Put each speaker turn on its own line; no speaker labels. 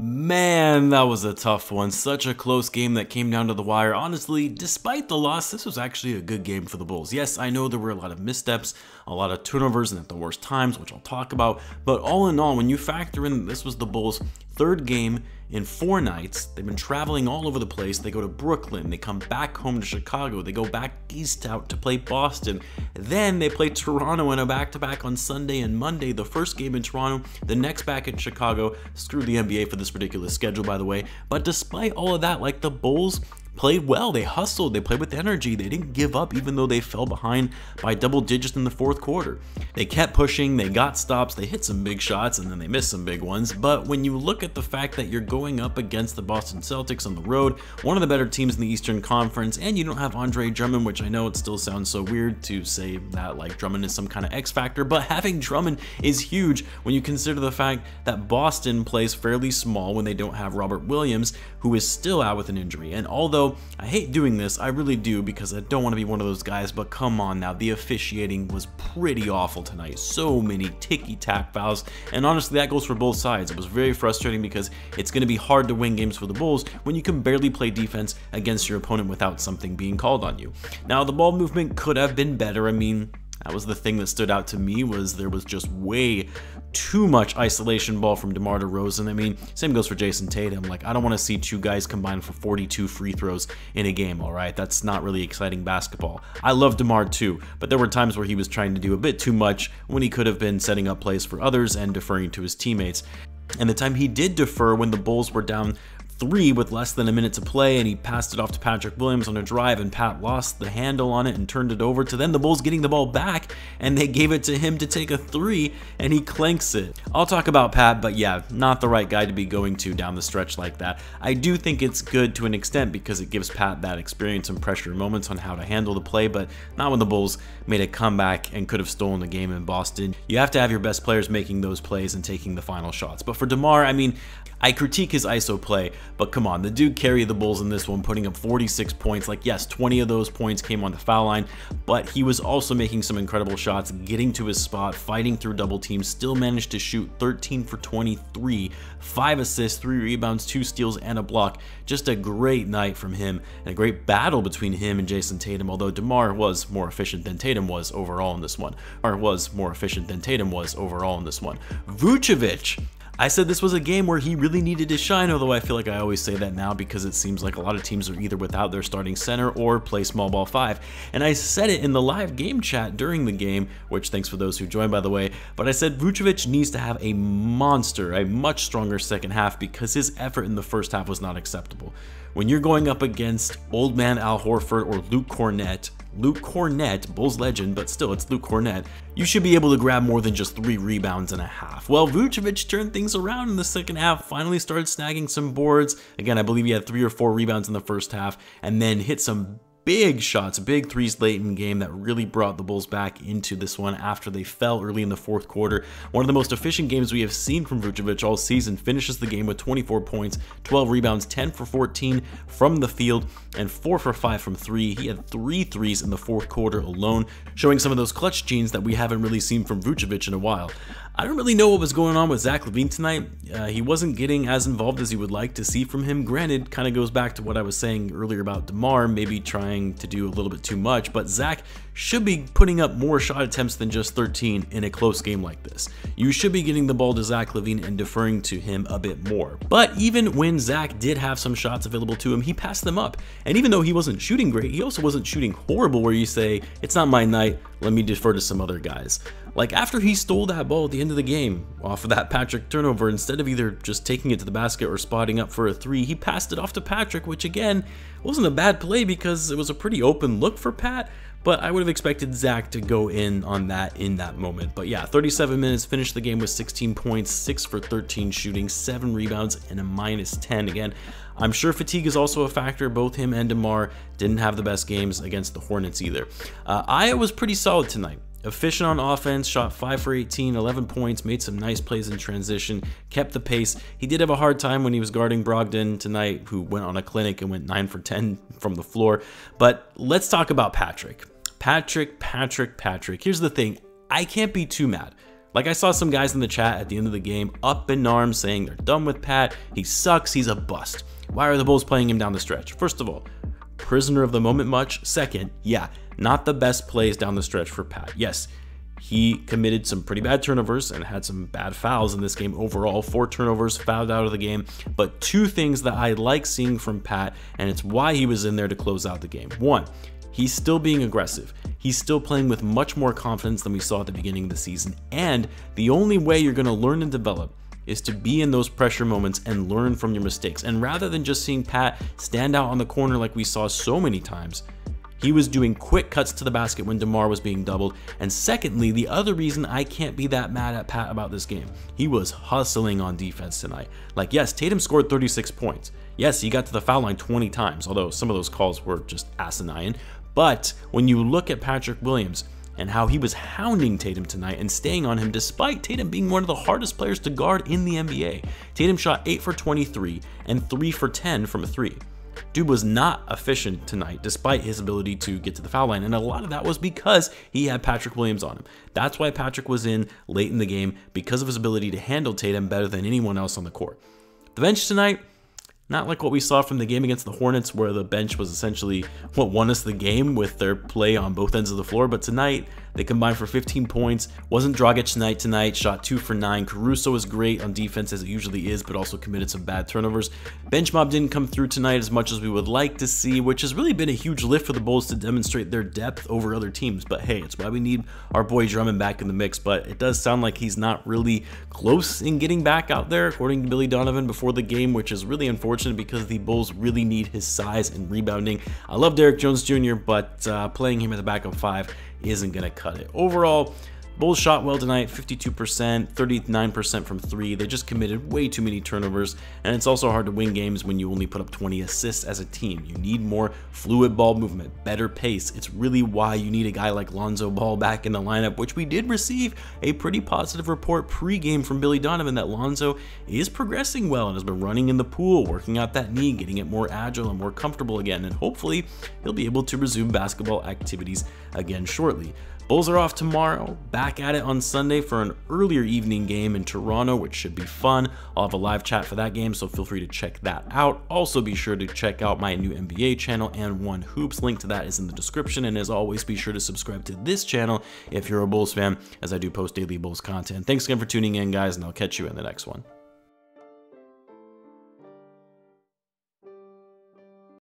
Man, that was a tough one. Such a close game that came down to the wire. Honestly, despite the loss, this was actually a good game for the Bulls. Yes, I know there were a lot of missteps, a lot of turnovers, and at the worst times, which I'll talk about. But all in all, when you factor in this was the Bulls' third game in 4 nights, they've been traveling all over the place. They go to Brooklyn, they come back home to Chicago, they go back east out to play Boston, then they play Toronto in a back-to-back on Sunday and Monday. The first game in Toronto, the next back in Chicago. Screw the NBA for this ridiculous schedule, by the way. But despite all of that, like, the Bulls played well, they hustled, they played with energy, they didn't give up even though they fell behind by double digits in the fourth quarter. They kept pushing, they got stops, they hit some big shots, and then they missed some big ones. But when you look at the fact that you're going up against the Boston Celtics on the road, one of the better teams in the Eastern Conference, and you don't have Andre Drummond, which I know it still sounds so weird to say that like Drummond is some kind of X factor, but having Drummond is huge when you consider the fact that Boston plays fairly small when they don't have Robert Williams, who is still out with an injury. And although I hate doing this, I really do, because I don't want to be one of those guys, but come on now, the officiating was pretty awful tonight. So many ticky-tack fouls, and honestly that goes for both sides. It was very frustrating because it's going to be hard to win games for the Bulls when you can barely play defense against your opponent without something being called on you. Now, the ball movement could have been better. I mean, that was the thing that stood out to me, was there was just way too much isolation ball from DeMar DeRozan. I mean, same goes for Jayson Tatum. Like, I don't want to see 2 guys combine for 42 free throws in a game, all right? That's not really exciting basketball. I love DeMar too, but there were times where he was trying to do a bit too much when he could have been setting up plays for others and deferring to his teammates. And the time he did defer, when the Bulls were down 3 with less than a minute to play, and he passed it off to Patrick Williams on a drive, and Pat lost the handle on it and turned it over to then the Bulls getting the ball back, and they gave it to him to take a 3, and he clanks it. I'll talk about Pat, but yeah, not the right guy to be going to down the stretch like that. I do think it's good to an extent because it gives Pat that experience and pressure moments on how to handle the play, but not when the Bulls made a comeback and could have stolen the game in Boston. You have to have your best players making those plays and taking the final shots. But for DeMar, I mean, I critique his ISO play, but come on, the dude carried the Bulls in this one, putting up 46 points. Like, yes, 20 of those points came on the foul line, but he was also making some incredible shots, getting to his spot, fighting through double teams, still managed to shoot 13 for 23, 5 assists, 3 rebounds, 2 steals, and a block. Just a great night from him, and a great battle between him and Jayson Tatum, although DeMar was more efficient than Tatum was overall in this one. Vucevic, I said this was a game where he really needed to shine, although I feel like I always say that now because it seems like a lot of teams are either without their starting center or play small ball 5. And I said it in the live game chat during the game, which thanks for those who joined, by the way, but I said Vucevic needs to have a monster, a much stronger second half, because his effort in the first half was not acceptable. When you're going up against old man Al Horford or Luke Cornett, Bulls legend, but still, it's Luke Cornett, you should be able to grab more than just 3 rebounds and a half. Well, Vucevic turned things around in the second half, finally started snagging some boards. Again, I believe he had 3 or 4 rebounds in the first half, and then hit some big shots, big threes late in the game that really brought the Bulls back into this one after they fell early in the fourth quarter. One of the most efficient games we have seen from Vucevic all season. Finishes the game with 24 points, 12 rebounds, 10 for 14 from the field, and 4 for 5 from 3. He had 3 threes in the fourth quarter alone, showing some of those clutch genes that we haven't really seen from Vucevic in a while. I don't really know what was going on with Zach Lavine tonight. He wasn't getting as involved as you would like to see from him. Granted, kind of goes back to what I was saying earlier about DeMar, maybe trying to do a little bit too much, but Zach should be putting up more shot attempts than just 13 in a close game like this. You should be getting the ball to Zach Lavine and deferring to him a bit more. But even when Zach did have some shots available to him, he passed them up. And even though he wasn't shooting great, he also wasn't shooting horrible where you say, it's not my night, let me defer to some other guys. Like, after he stole that ball at the end of the game off of that Patrick turnover, instead of either just taking it to the basket or spotting up for a 3, he passed it off to Patrick, which again wasn't a bad play because it was a pretty open look for Pat, but I would have expected Zach to go in on that in that moment. But yeah, 37 minutes, finished the game with 16 points, 6 for 13 shooting, 7 rebounds, and a -10. Again, I'm sure fatigue is also a factor. Both him and DeMar didn't have the best games against the Hornets either. Aya was pretty solid tonight. Efficient on offense, shot 5 for 18, 11 points, made some nice plays in transition, kept the pace. He did have a hard time when he was guarding Brogdon tonight, who went on a clinic and went 9 for 10 from the floor. But let's talk about Patrick. Patrick. Here's the thing. I can't be too mad. Like, I saw some guys in the chat at the end of the game up in arms saying they're done with Pat, he sucks, he's a bust. Why are the Bulls playing him down the stretch? First of all, prisoner of the moment much? Second, yeah, not the best plays down the stretch for Pat. Yes, he committed some pretty bad turnovers and had some bad fouls in this game overall. 4 turnovers, fouled out of the game. But 2 things that I like seeing from Pat, and it's why he was in there to close out the game. 1, he's still being aggressive. He's still playing with much more confidence than we saw at the beginning of the season. And the only way you're going to learn and develop is to be in those pressure moments and learn from your mistakes. And rather than just seeing Pat stand out on the corner like we saw so many times, he was doing quick cuts to the basket when DeMar was being doubled. And secondly, the other reason I can't be that mad at Pat about this game, he was hustling on defense tonight. Like, yes, Tatum scored 36 points. Yes, he got to the foul line 20 times, although some of those calls were just asinine. But when you look at Patrick Williams and how he was hounding Tatum tonight and staying on him despite Tatum being one of the hardest players to guard in the NBA. Tatum shot 8 for 23 and 3 for 10 from 3. Dude was not efficient tonight despite his ability to get to the foul line, and a lot of that was because he had Patrick Williams on him. That's why Patrick was in late in the game, because of his ability to handle Tatum better than anyone else on the court. The bench tonight, not like what we saw from the game against the Hornets, where the bench was essentially what won us the game with their play on both ends of the floor. But tonight, they combined for 15 points. Wasn't Dragic tonight, shot 2 for 9. Caruso was great on defense, as it usually is, but also committed some bad turnovers. Bench mob didn't come through tonight as much as we would like to see, which has really been a huge lift for the Bulls to demonstrate their depth over other teams. But hey, it's why we need our boy Drummond back in the mix. But it does sound like he's not really close in getting back out there, according to Billy Donovan before the game, which is really unfortunate because the Bulls really need his size and rebounding. I love Derrick Jones Jr., but playing him at the backup 5 isn't going to cut it. Overall, Bulls shot well tonight, 52%, 39% from 3. They just committed way too many turnovers, and it's also hard to win games when you only put up 20 assists as a team. You need more fluid ball movement, better pace. It's really why you need a guy like Lonzo Ball back in the lineup, which we did receive a pretty positive report pre-game from Billy Donovan that Lonzo is progressing well and has been running in the pool, working out that knee, getting it more agile and more comfortable again, and hopefully he'll be able to resume basketball activities again shortly. Bulls are off tomorrow, back at it on Sunday for an earlier evening game in Toronto, which should be fun. I'll have a live chat for that game, so feel free to check that out. Also, be sure to check out my new NBA channel and One Hoops. Link to that is in the description, and as always, be sure to subscribe to this channel if you're a Bulls fan, as I do post daily Bulls content. Thanks again for tuning in, guys, and I'll catch you in the next one.